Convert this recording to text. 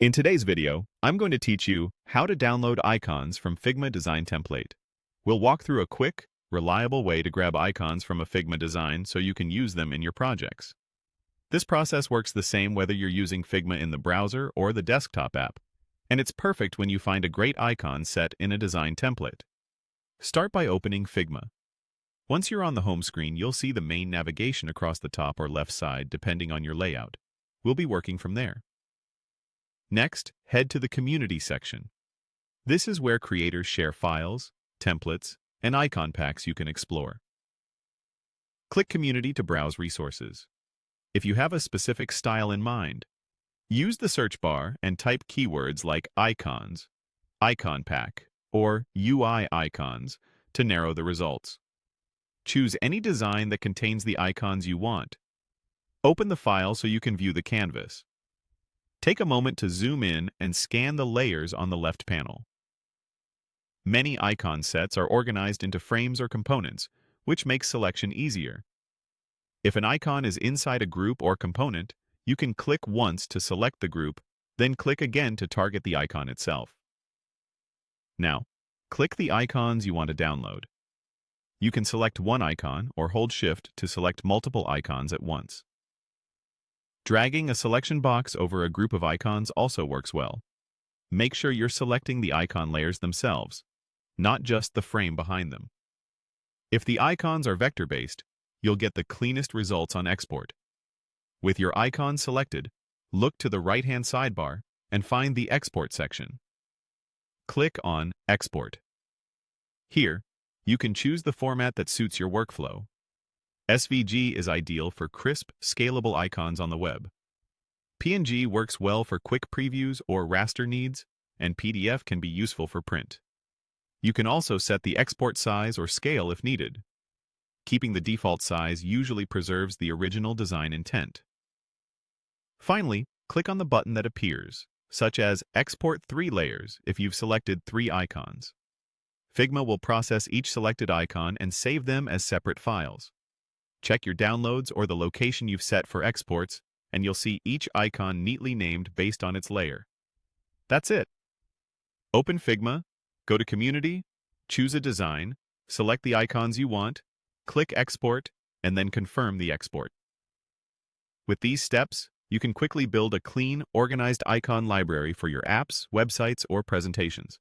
In today's video, I'm going to teach you how to download icons from Figma Design Template. We'll walk through a quick, reliable way to grab icons from a Figma design so you can use them in your projects. This process works the same whether you're using Figma in the browser or the desktop app, and it's perfect when you find a great icon set in a design template. Start by opening Figma. Once you're on the home screen, you'll see the main navigation across the top or left side depending on your layout. We'll be working from there. Next, head to the Community section. This is where creators share files, templates, and icon packs you can explore. Click Community to browse resources. If you have a specific style in mind, use the search bar and type keywords like icons, icon pack, or UI icons to narrow the results. Choose any design that contains the icons you want. Open the file so you can view the canvas. Take a moment to zoom in and scan the layers on the left panel. Many icon sets are organized into frames or components, which makes selection easier. If an icon is inside a group or component, you can click once to select the group, then click again to target the icon itself. Now, click the icons you want to download. You can select one icon or hold Shift to select multiple icons at once. Dragging a selection box over a group of icons also works well. Make sure you're selecting the icon layers themselves, not just the frame behind them. If the icons are vector-based, you'll get the cleanest results on export. With your icon selected, look to the right-hand sidebar and find the Export section. Click on Export. Here, you can choose the format that suits your workflow. SVG is ideal for crisp, scalable icons on the web. PNG works well for quick previews or raster needs, and PDF can be useful for print. You can also set the export size or scale if needed. Keeping the default size usually preserves the original design intent. Finally, click on the button that appears, such as Export 3 layers if you've selected 3 icons. Figma will process each selected icon and save them as separate files. Check your downloads or the location you've set for exports, and you'll see each icon neatly named based on its layer. That's it. Open Figma, go to Community, choose a design, select the icons you want, click Export, and then confirm the export. With these steps, you can quickly build a clean, organized icon library for your apps, websites, or presentations.